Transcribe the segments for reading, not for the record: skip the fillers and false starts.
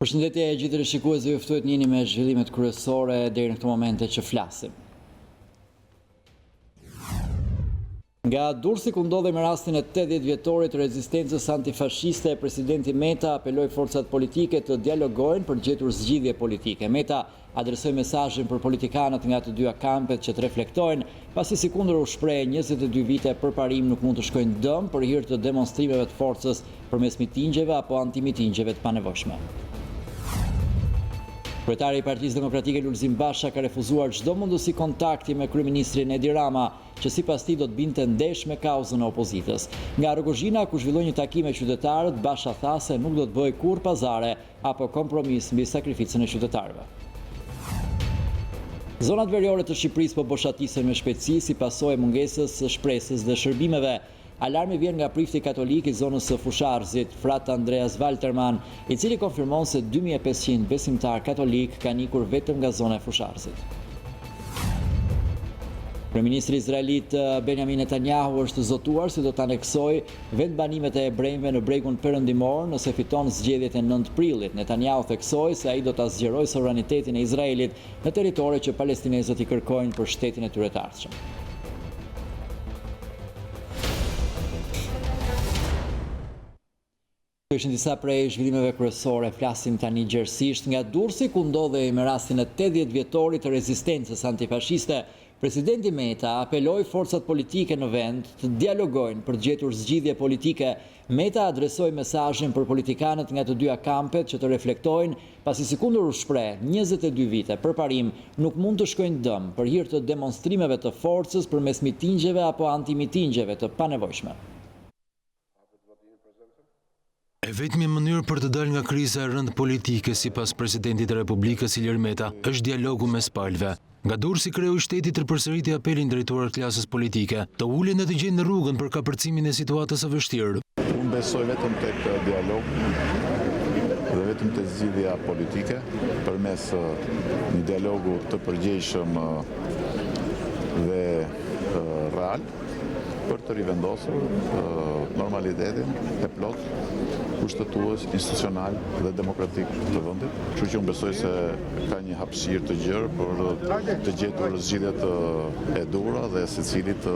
Përshëndetje e gjithë shikuesve, ju ftohet njeni me zhvillimet kryesore deri në këtë momente që flasim. Nga Durrësi ku ndodhej me rastin e 80 vjetorit të rezistencës antifashiste, presidenti Meta apeloi forcat politike të dialogojnë për gjetur zgjidhje politike. Meta adresoi mesazhin për politikanët nga të dyja kampet që të reflektojnë, pasi sikundër u shpreh 22 vite përparim nuk mund të shkojnë dëm për hir të demonstrimeve të forcës përmes mitingjeve apo antimitingjeve të panevojshme. Kryetari i Partisë Demokratike Lulzim Basha ka refuzuar çdo mundësi kontakti me kryeministrin Edi Rama, që sipas tij do të binte ndesh me kauzën e opozitës. Nga Rogozhina, ku zhvilloi një takim me qytetarët, Basha tha se nuk do të bëjë kurrë pazare apo kompromis mbi sakrificën e qytetarëve. Zonat veriore të Shqipërisë po boshatisen me shpejtësi si pasojë e mungesës së shpresës dhe shërbimeve. Alarmi vjen nga prifti katolik i zonës së Fusharzit, frat Andreas Walterman, i cili konfirmon se 2500 besimtar katolik kanë ikur vetëm nga zona e Fusharzit. Kryeministri izraelit Benjamin Netanyahu është zotuar se do të aneksojë vendbanimet e hebrejve në bregun perëndimor nëse fiton zgjedhjet e 9 prillit. Netanyahu theksoi se ai do ta zgjerojë sovranitetin e Izraelit në territore që palestinezët i kërkojnë për shtetin e tyre të ardhshëm. Këto ishin disa prej zhvillimeve kryesore, flasim tani gjerësisht nga Durrësi ku ndodhej me rastin e 80 vjetorit të rezistencës antifashiste. Presidenti Meta apeloi forcat politike në vend të dialogojnë për të gjetur zgjidhje politike. Meta adresoi mesazhin për politikanët nga të dyja kampet që të reflektojnë, pasi sikundër u shpreh 22 vite përparim nuk mund të shkojnë dëm për hir të demonstrimeve të forcës përmes mitingjeve apo antimitingjeve të panevojshme. E vetmi mënyrë për të dalë nga kriza e rëndë politike sipas presidentit të Republikës Ilir Meta është dialogu mes palëve. Nga Durrësi kreu i shtetit tërpërsëriti apelin drejtuar klasës politike të ulen dhe të gjejnë në rrugën për kapërcimin e situatës së vështirë. Unë besoj vetëm tek dialog dhe vetëm tek zgjidhja politike përmes një dialogu të përgjegjshëm dhe real për të rivendosur normalitetin e plot kushtetues, institucional dhe demokratik të vendit. Kështu që unë besoj se ka një hapësirë të gjerë për të gjetur zgjidhjet e duhura dhe secilit të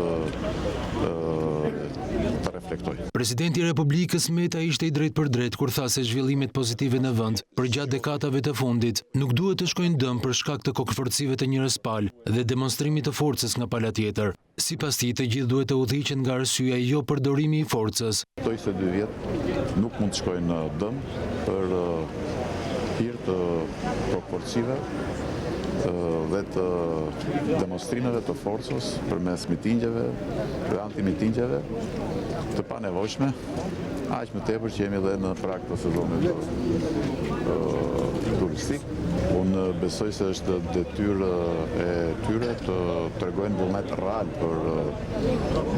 reflektojë. Presidenti i Republikës Meta ishte i drejt për drejt kur tha se zhvillimet pozitive në vend përgjatë dekadave të fundit nuk duhet të shkojnë dëm për shkak të kokëforcive të njërës palë dhe demonstrimit të forcës nga pala tjetër. Sipas tij, të gjithë duhet të udhëhiqen nga arsyeja jo përdorimi i forcës. Këto 22 vjet nuk mund të shkojnë dëm për hir të kokëforcive dhe të demonstrimeve të forcës përmes mitingjeve dhe antimitingjeve të panevojshme, aq më tepër që jemi edhe në prag të sezonit turistik. Unë besoj se është detyrë e tyre të tregojnë vullnet real për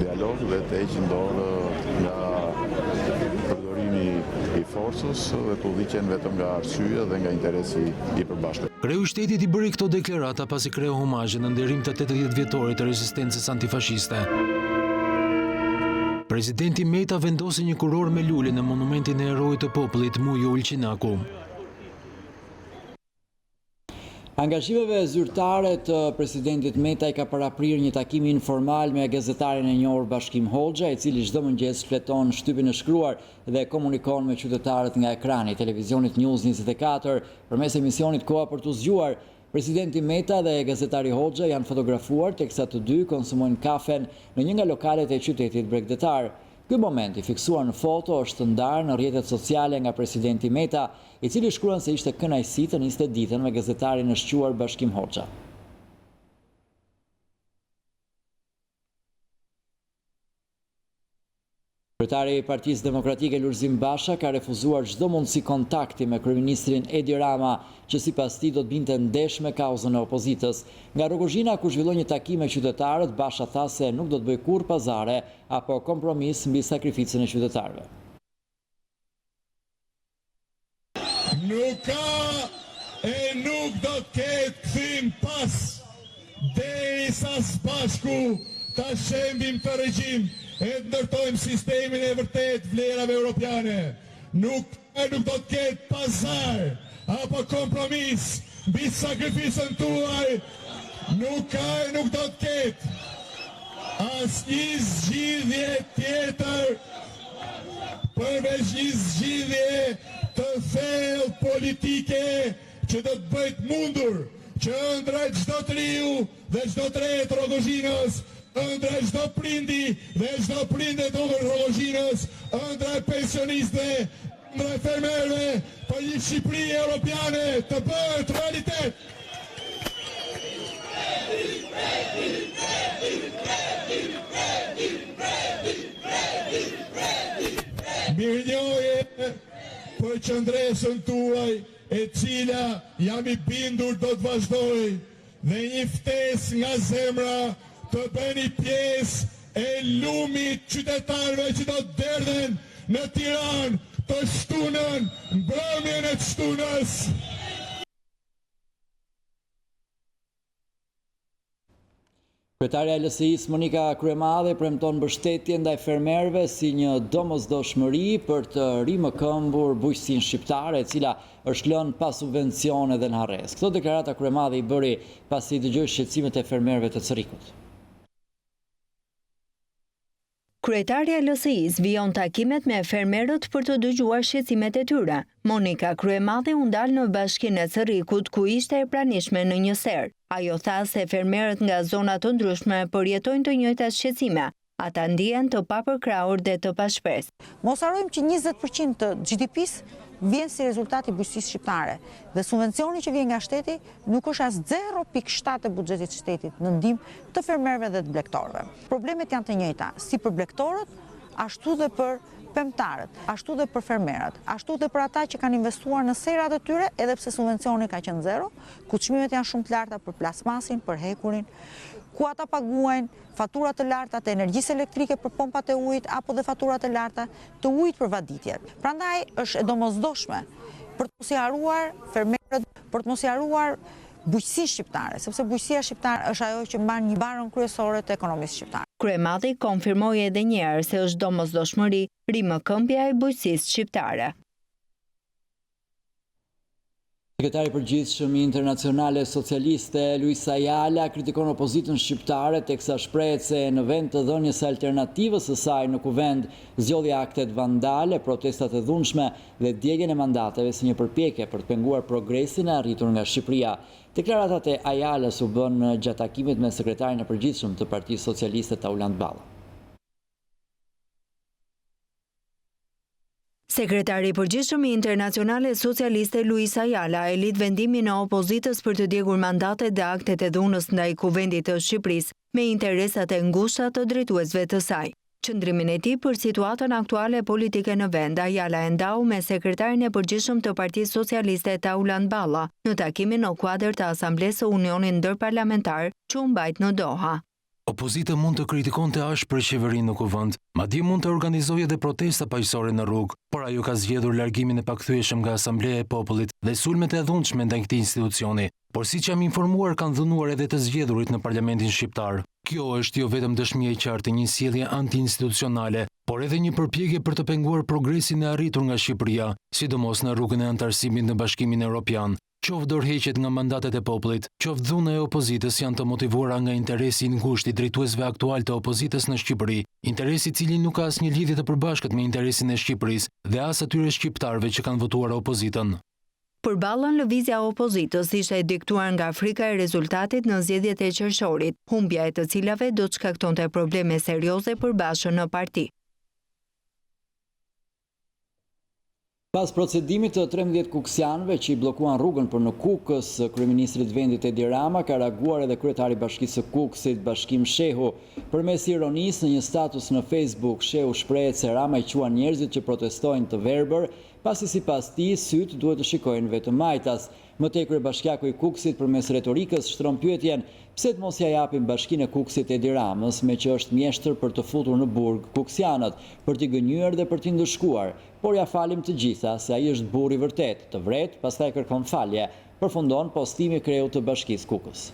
dialog dhe të heqin dorë nga përdorimi i forcës dhe të udhëhiqen vetëm nga arsyeja dhe nga interesi i përbashkët. Kreu i shtetit i bëri këto deklarata pasi kreu homazhe në nderim të 80 vjetorit të rezistencës antifashiste. Presidenti Meta vendosi një kuror me lule në monumentin e herojit të popullit Mujo Ulqinaku. Angazhimeve zyrtare të presidentit Meta i ka paraprirë një takim informal me gazetarin e njohur Bashkim Hoxha, i cili çdo mëngjes fleton shtypin e shkruar dhe komunikon me qytetarët nga ekrani i televizionit News24 përmes emisionit Koha për t'u zgjuar. Presidenti Meta dhe gazetari Hoxha janë fotografuar teksa të dy konsumojnë kafen në një nga lokalet e qytetit bregdetar. Ky moment i fiksuar në foto është ndarë në rrjetet sociale nga presidenti Meta, i cili shkruan se ishte kënaqësi të niste ditën me gazetarin e shquar Bashkim Hoxha. Kryetari i Partisë Demokratike Lulzim Basha ka refuzuar çdo mundësi kontakti me kryeministrin Edi Rama, që sipas tij do të binte ndesh me kauzën e opozitës. Nga Rogozhina, ku zhvilloi një takim me qytetarët, Basha tha se nuk do të bëjë kurrë pazare apo kompromis mbi sakrificën e qytetarëve. Nuk ka e nuk do të ketë kthim pas derisa së bashku ta shembim të regjim e të ndërtojmë sistemin e vërtet vlerave europiane. Nuk do të ketë pazar apo kompromis mbi sakrificën tuaj nuk ka e nuk do të ketë asnjë zgjidhje tjetër përveç një zgjidhje të thellë politike që do të bëjt mundur që ëndra çdo triu dhe çdo tre të Rogozhinës, ëndra çdo prindi dhe çdo prinde të Rogozhinës, ëndra pensionistëve, ëndra fermerëve, për një Shqipëri europiane të bëhet realitet. Mirënjohje për qëndresën tuaj, e cila jam i bindur do të vazhdoj, dhe një ftesë nga zemra të bëni pjesë e lumit qytetarëve që do të derdhen në Tiranë të shtunën, mbrëmjen e të shtunës. Kryetaria e LSI-s Monika Kryemadhe premton mbështetje ndaj fermerëve si një domosdoshmëri për të rimëkëmbur bujqësinë shqiptare, e cila është lënë pa subvencione dhe në harres. Këto deklarata Kryemadhe i bëri pasi dëgjoi shqetësimet e fermerëve të Cerrikut. Kryetaria e LSI-s vijon takimet me fermerët për të dëgjuar shqetësimet e tyre. Monika Kryemadhe u ndal në bashkinë e Cerrikut, ku ishte e pranishme në një ser. Ajo tha se fermerët nga zona të ndryshme përjetojnë të njëjtat shqetësime. Ata ndihen të papërkrahur dhe të pashpresë. Mos harrojmë që 20% të GDP-s vjen si rezultat i bujqësisë shqiptare dhe subvencioni që vjen nga shteti nuk është as 0.7 e buxhetit të shtetit në ndihmë të fermerëve dhe të blegtorëve. Problemet janë të njëjta, si për blegtorët, ashtu dhe për pemtarët, ashtu dhe për fermerët, ashtu dhe për ata që kanë investuar në serat e tyre, edhe pse subvencioni ka qenë zero, ku çmimet janë shumë të larta për plasmasin, për hekurin, ku ata paguajnë faturat të larta të energjisë elektrike për pompat e ujit apo dhe faturat të larta të ujit për vaditjet. Prandaj është e domosdoshme për të mos i harruar fermerët, për të mos i harruar bujqësinë shqiptare, sepse bujqësia shqiptare është ajo që mban një barën kryesore të ekonomisë shqiptare. Kryemadhi konfirmoi edhe një herë se është domosdoshmëri rimëkëmbja e bujqësisë shqiptare. Sekretari i përgjithshëm i Internacionale Socialiste Luisa Ayala kritikon opozitën shqiptare, teksa shprehet se në vend të dhënies së alternativës së saj në kuvend zgjodhi aktet vandale, protestat e dhunshme dhe djegjen e mandateve si një përpjekje për të penguar progresin e arritur nga Shqipëria. Deklaratat e Ayalas u bën gjatë takimit me sekretarin e përgjithshëm të Partisë Socialiste Taulant Balla. Sekretari i përgjithshëm i Internacionale Socialiste Luisa Ayala e lidh vendimin e opozitës për të djegur mandatet dhe aktet e dhunës ndaj kuvendit të Shqipërisë me interesat e ngushta të drejtuesve të saj. Qëndrimin e tij për situatën aktuale politike në vend, Ayala e ndau me sekretarin e përgjithshëm të Partisë Socialiste Taulant Balla në takimin në kuadër të Asamblesë së Unionit Ndërparlamentar që u mbajt në Doha. Opozita mund të kritikonte ashpër qeverinë në kuvend, madje mund të organizojë edhe protesta paqësore në rrugë, por ajo ka zgjedhur largimin e pakthyeshëm nga Asambleja e Popullit dhe sulmet e dhunshme ndaj këtij institucioni. Por siç jam informuar, kanë dhunuar edhe të zgjedhurit në Parlamentin shqiptar. Kjo është jo vetëm dëshmi e qartë e një sjellje anti-institucionale, por edhe një përpjekje për të penguar progresin e arritur nga Shqipëria, sidomos në rrugën e anëtarësimit në Bashkimin Evropian. Qoftë dorëheqjet nga mandatet e popullit, qoftë dhuna e opozitës janë të motivuara nga interesi i ngushtë i drejtuesve aktual të opozitës në Shqipëri, interesi i cili nuk ka asnjë lidhje të përbashkët me interesin e Shqipërisë dhe as atyre shqiptarëve që kanë votuar opozitën. Për Ballën, lëvizja e opozitës ishte e diktuar nga frika e rezultatit në zgjedhjet e qershorit, humbja e të cilave do të shkaktonte probleme serioze për bashkën në parti. Pas procedimit të 13 kuksianëve që i blokuan rrugën për në Kukës, kryeministrit vendit Edi Rama ka reaguar edhe kryetari i Bashkisë së Kukësit, Bashkim Shehu. Përmes ironisë në një status në Facebook, Shehu shprehet se Rama i quan njerëzit që protestojnë të verbër, pasi sipas tij syt duhet të shikojnë vetëm majtas. Më tej kryebashkiaku i Kukësit përmes retorikës shtron pyetjen pse të mos ja japin Bashkinë e Kukësit Edi Ramës, me që është mjeshtër për të futur në burg kuksianët, për t'i gënjur dhe për t'i ndëshkuar, por ja falim të gjitha se ai është burr i vërtet, të vret, pastaj kërkon falje, përfundon postimi i kreut të Bashkisë Kukës.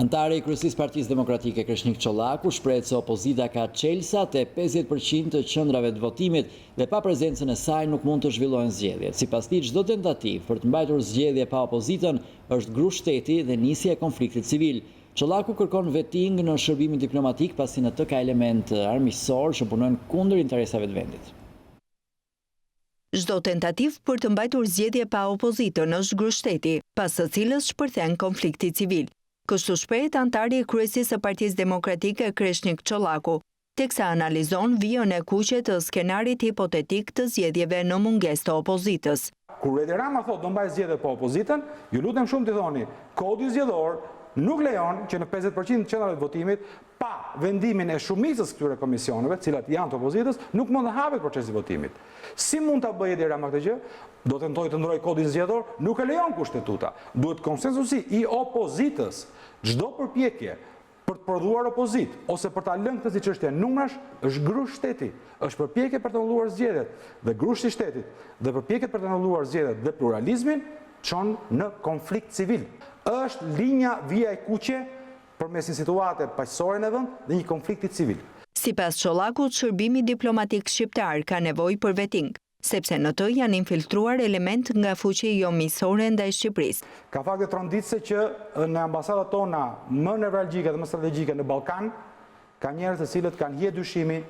Antari i kryesisë Partisë Demokratike Kreshnik Çollaku shprehet se opozita ka çelësa te 50% të qendrave të votimit dhe pa prezencën e saj nuk mund të zhvillohen zgjedhjet. Sipas tij, çdo tentativë për të mbajtur zgjedhje pa opozitën është grush shteti dhe nisja e konfliktit civil. Çollaku kërkon vetting në shërbimin diplomatik pasi në të ka element armiqësor që punojnë kundër interesave të vendit. Çdo tentativë për të mbajtur zgjedhje pa opozitën është grushteti, pas së cilës shpërthen konflikti civil. Kështu shprehet antari i kryesisë së Partisë Demokratike Kreshnik Çollaku, teksa analizon vijën e kuqe të skenarit hipotetik të zgjedhjeve në mungesë të opozitës. Kur Edi Rama thotë do mbaj zgjedhje pa opozitën, ju lutem shumë t'i thoni, kodi zgjedhor nuk lejon që në 50% të qendrave të votimit, pa vendimin e shumicës këtyre komisioneve, cilat janë të opozitës, nuk mund të hapet procesi i votimit. Si mund ta bëjë Edi Rama këtë gjë? Do tentoj të ndroj kodin zgjedhor, nuk e lejon kushtetuta. Duhet konsensusi i opozitës. Çdo përpjekje për të prodhuar opozit ose për ta lënë këtë si çështje numrash është grush shteti, është përpjekje për të anulluar zgjedhjet dhe grushti i shtetit dhe përpjekjet për të anulluar zgjedhjet dhe pluralizmin çon në konflikt civil. Është linja vija e kuqe përmes një situate paqësore në vend dhe një konflikti civil. Sipas Çollakut, shërbimi diplomatik shqiptar ka nevojë për vetting, sepse në të janë infiltruar element nga fuqi jo miqësore ndaj Shqipërisë. Ka fakte tronditëse që në ambasadat tona më nevralgjike dhe më strategjike në Ballkan ka njerëz të cilët kanë hije dyshimi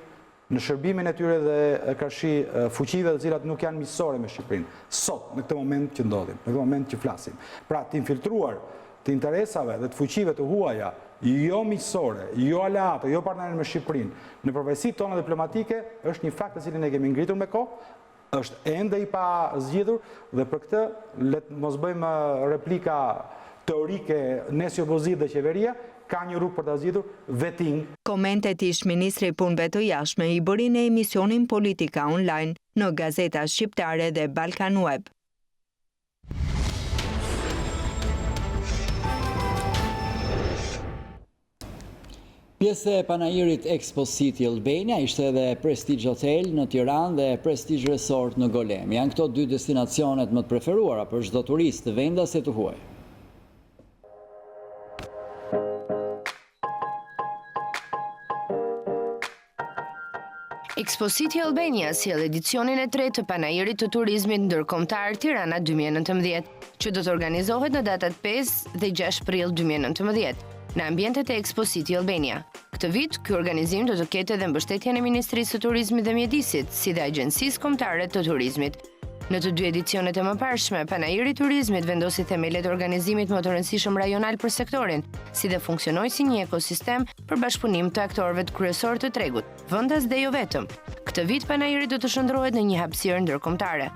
në shërbimin e tyre dhe karshi fuqive të cilat nuk janë miqësore me Shqipërinë. Sot, në këtë moment që ndodhim, në këtë moment që flasim. Pra, të infiltruar të interesave dhe të fuqive të huaja, jo miqësore, jo aleate, jo partnerë me Shqipërinë, në përvojësitë tona diplomatike, është një fakt të cilin e kemi ngritur me kohë, është ende i pa zgjidhur dhe për këtë le të mos bëjmë replika teorike nes opozitë dhe qeveria, ka një rrugë për ta zgjidhur, vetting. Komentet ish ministri i punëve të jashtme i bëri në emisionin Politika Online në Gazeta Shqiptare dhe Balkan Web. Pjesë e panajirit Expo City Albania ishte edhe Prestige Hotel në Tiranë dhe Prestige Resort në Golem. Janë këto dy destinacionet më të preferuara për çdo turist vendas e të huaj. Expo City Albania sjell edicionin e tretë të panajirit të turizmit ndërkombëtar Tirana 2019, që do të organizohet në datat 5 dhe 6 prill 2019. Në ambientet e Expo City Albania. Këtë vit, ky organizim do të ketë edhe mbështetjen e Ministrisë së Turizmit dhe Mjedisit, si dhe Agjencisë Kombëtare të Turizmit. Në të dy edicionet e mëparshme, panajiri i turizmit vendosi themelet e organizimit më të rëndësishëm rajonal për sektorin, si dhe funksionoi si një ekosistem për bashkëpunim të aktorëve të kryesor të tregut, vendas dhe jo vetëm. Këtë vit panajiri do të shndrohet në një hapësirë ndërkombëtare.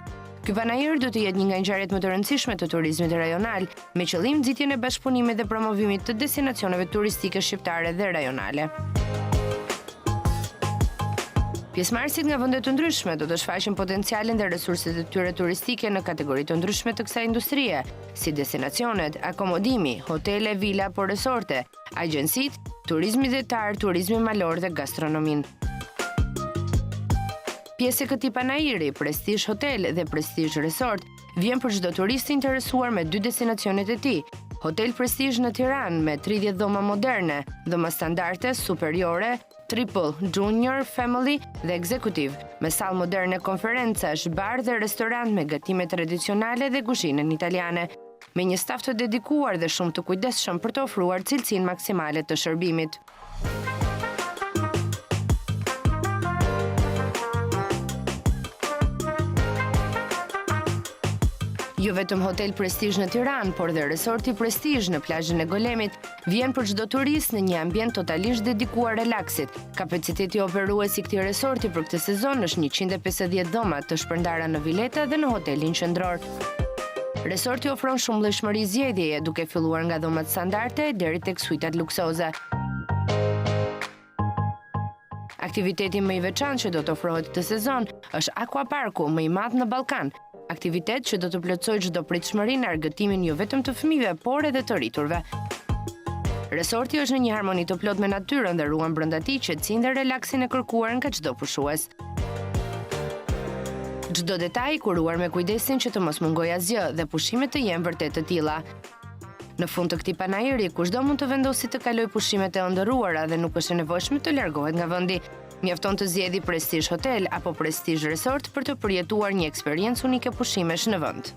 Ky panajir do të jetë një nga ngjarjet më të rëndësishme të turizmit rajonal, me qëllim nxitjen e bashkëpunimit dhe promovimit të destinacioneve turistike shqiptare dhe rajonale. Pjesëmarrësit nga vende të ndryshme do të shfaqin potencialin dhe resurset e tyre turistike në kategori të ndryshme të kësaj industrie, si destinacionet, akomodimi, hotele, vila apo resorte, agjencitë, turizmi detar, turizmi malor dhe gastronomin. Pjesë e këtij panajiri, Prestige Hotel dhe Prestige Resort, vjen për çdo turist interesuar me dy destinacionet e tij. Hotel Prestige në Tiranë me 30 dhoma moderne, dhoma standarde superiore, triple, junior, family dhe executive, me sallë moderne konferencash, bar dhe restorant me gatime tradicionale dhe kuzhinën italiane, me një staf të dedikuar dhe shumë të kujdesshëm për të ofruar cilësinë maksimale të shërbimit. Jo vetëm Hotel Prestige në Tiranë, por dhe resorti Prestige në plazhin e Golemit vjen për çdo turist në një ambient totalisht dedikuar relaksit. Kapaciteti operues i këtij resorti për këtë sezon është 150 dhoma të shpërndara në vileta dhe në hotelin qendror. Resorti ofron shumë llojshmëri zgjedhjeje, duke filluar nga dhomat standarde deri tek suitat luksoze. Aktiviteti më i veçantë që do të ofrohet këtë sezon është Aquaparku, më i madh në Ballkan. Aktivitet që do të plotësojë çdo pritshmëri në argëtimin jo vetëm të fëmijëve, por edhe të rriturve. Resorti është në një harmoni të plot me natyrën dhe ruan brenda tij qetësinë dhe relaksin e kërkuar nga çdo pushues. Çdo detaj i kuruar me kujdesin që të mos mungojë asgjë dhe pushimet të jenë vërtet të tilla. Në fund të këtij panajiri, kushdo mund të vendosë të kalojë pushimet e ëndërruara dhe nuk është e nevojshme të largohet nga vendi. Mjafton të zgjedhë Prestige Hotel apo Prestige Resort për të përjetuar një eksperiencë unike pushimesh në vend.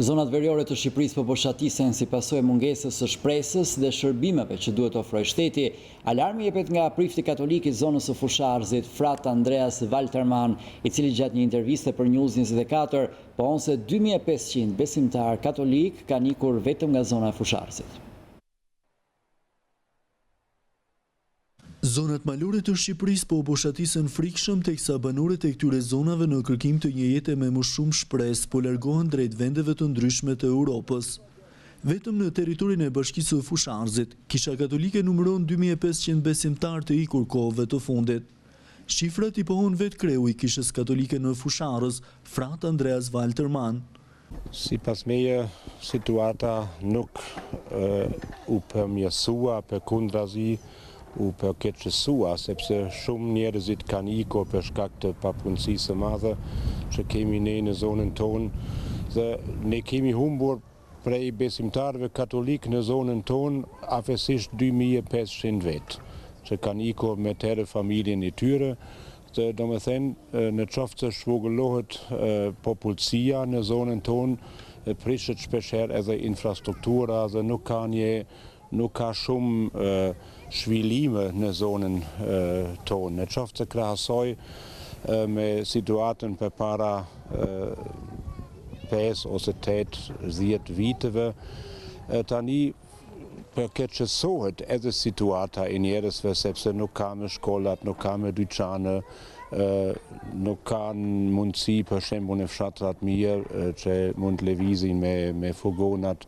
Zonat veriore të Shqipërisë po boshatisen si pasojë e mungesës së shpresës dhe shërbimeve që duhet të ofrojë shteti. Alarmi jepet nga prifti katolik i zonës së Fusharzit, frat Andreas Walterman, i cili gjatë një interviste për News24 pohon se 2500 besimtar katolik kanë ikur vetëm nga zona e Fusharzit. Zonat malore të Shqipërisë po boshatisen frikshëm teksa banorët e këtyre zonave në kërkim të një jete me më shumë shpresë po largohen drejt vendeve të ndryshme të Europës. Vetëm në territorin e bashkisë së Fusharzit, Kisha Katolike numëron 2500 besimtar të ikur kohëve të fundit. Shifrat i pohon vetë kreu i Kishës Katolike në Fusharës, frat Andreas Walterman. Sipas meje, situata nuk u përmirësua, përkundrazi u përkeqësua, sepse shumë njerëzit kanë ikur për shkak të papunësisë së madhe që kemi ne në zonën tonë dhe ne kemi humbur prej besimtarëve katolik në zonën tonë afërsisht 2500 vetë që kanë ikur me tërë familjen e tyre. Dhe domethënë në qoftë se shvogëllohet popullsia në zonën tonë, prishet shpeshherë edhe infrastruktura dhe nuk ka shumë shvilime në zonën tonë. Në qoftë se krahasoj me situatën përpara 5 ose 8-10 viteve, tani përkeqësohet edhe situata e njerëzve sepse nuk ka me shkollat, nuk ka me dyqane, nuk kanë mundësi për shembull në fshatrat mirë që mund lëvizin me furgonat.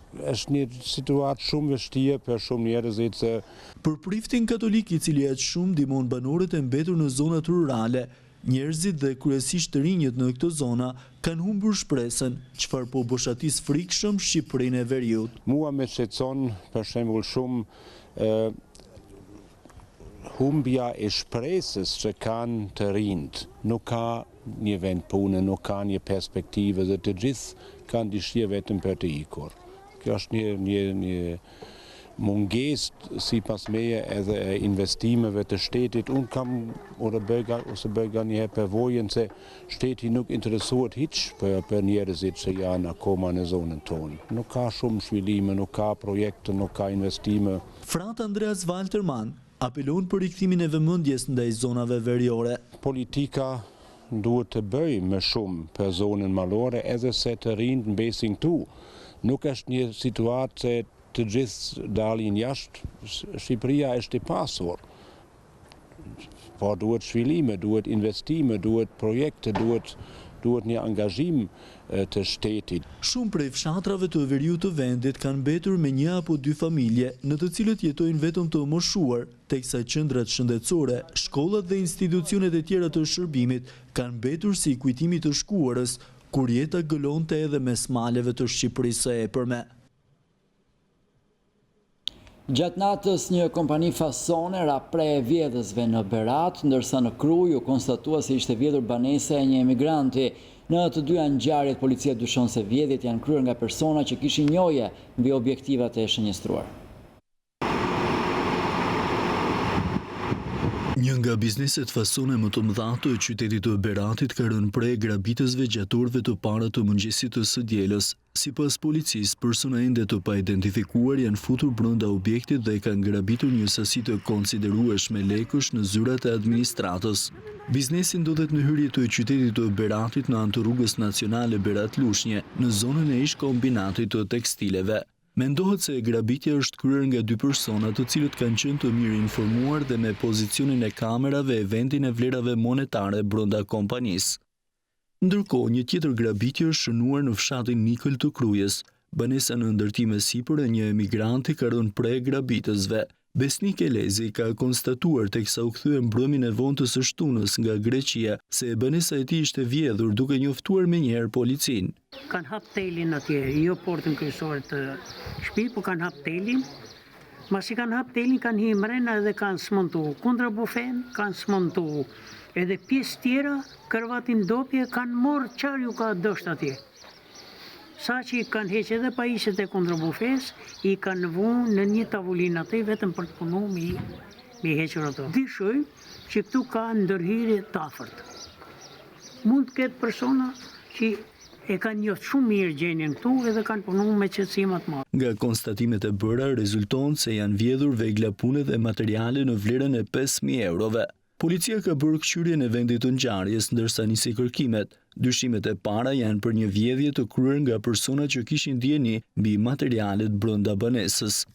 Është një situatë shumë vështirë për shumë njerëzit. Për priftin katolik i cili aq shumë ndihmon banorët e mbetur në zonat rurale, njerëzit dhe kryesisht të rinjët në këtë zona kanë humbur shpresën, çfarë po boshatis frikshëm Shqipërinë e Veriut. Mua më shqetëson për shembull shumë humbja e shpresës që kanë të rinjt. Nuk ka një vend pune, nuk ka një perspektive dhe të gjithë kanë dëshirë vetëm për të ikur. Kjo është një mungesë sipas meje edhe investimeve të shtetit. Unë kam bëga një herë përvojën se shteti nuk interesohet hiç për njerëzit që janë akoma në zonën tonë. Nuk ka shumë zhvillime, nuk ka projekte, nuk ka investime. Frat Andreas Walterman apelon për rikthimin e vëmendjes ndaj zonave veriore. Politika duhet të bëjë më shumë për zonën malore edhe se të rinjt mbesin këtu. Nuk është një situatë se të gjithë dalin jashtë, Shqipëria është e pasur. Po duhet zhvillime, duhet investime, duhet projekte, duhet një angazhim të shtetit. Shumë prej fshatrave të veriut të vendit kanë mbetur me një apo dy familje, në të cilët jetojnë vetëm të moshuar, teksa qendrat shëndetësore, shkollat dhe institucionet e tjera të shërbimit kanë mbetur si kujtimi të shkuarës, kur jeta gëlonte edhe mes maleve të Shqipërisë së epërme. Gjatë natës një kompani fasone ra pre vjedhësve në Berat, ndërsa në Kruj u konstatua se ishte vjedhur banesa e një emigranti. Në të dyja ngjarjet policia dyshon se vjedhjet janë kryer nga persona që kishin njohje mbi objektivat e shënjestruar. Një nga bizneset fasone më të mëdha të qytetit të Beratit ka rënë pre grabitësve gjatë orëve të para të mëngjesit të së dielës. Sipas policisë, persona ende të paidentifikuar janë futur brenda objektit dhe kanë grabitur një sasi të konsiderueshme lekësh në zyrat e administratës. Biznesi ndodhet në hyrje të qytetit të Beratit në anë të rrugës nacionale Berat-Lushnje, në zonën e ish kombinatit të tekstileve. Mendohet se grabitja është kryer nga dy persona të cilët kanë qenë të mirë informuar dhe me pozicionin e kamerave e vendin e vlerave monetare brenda kompanisë. Ndërkohë, një tjetër grabitje është shënuar në fshatin Nikël të Krujës. Banesa në ndërtim e sipër e një emigranti ka rënë pre grabitësve. Besnik Elezi ka konstatuar teksa u kthye mbrëmjen e vonë të së shtunës nga Greqia se banesa e tij ishte vjedhur duke njoftuar menjëherë policinë. Kanë hap telin atje, jo portën kryesore të shtëpisë, por kanë hap telin Masi kanë hap telin, kanë hi mrena dhe kanë smontu kundra bufen, kanë smontu edhe pjesë tjera, kërvatin dopje, kanë morë qarë ju ka dosht atje. Sa që i kanë heqë edhe pajishet e kundra bufes, i kanë vunë në një tavullin atë vetëm për të punu mi heqër ato. Dishoj që këtu ka ndërhirje të afërt. Mund të ketë persona që e kanë njohtë shumë mirë gjenjen këtu edhe kanë punu me qetësimat më. Nga konstatimet e bëra rezulton se janë vjedhur vegla pune dhe materiale në vlerën e 5.000 eurove. Policia ka bërë këshyrje në vendit të ngjarjes ndërsa nisi kërkimet. Dyshimet e para janë për një vjedhje të kryer nga persona që kishin dieni mbi materialet brenda banesës.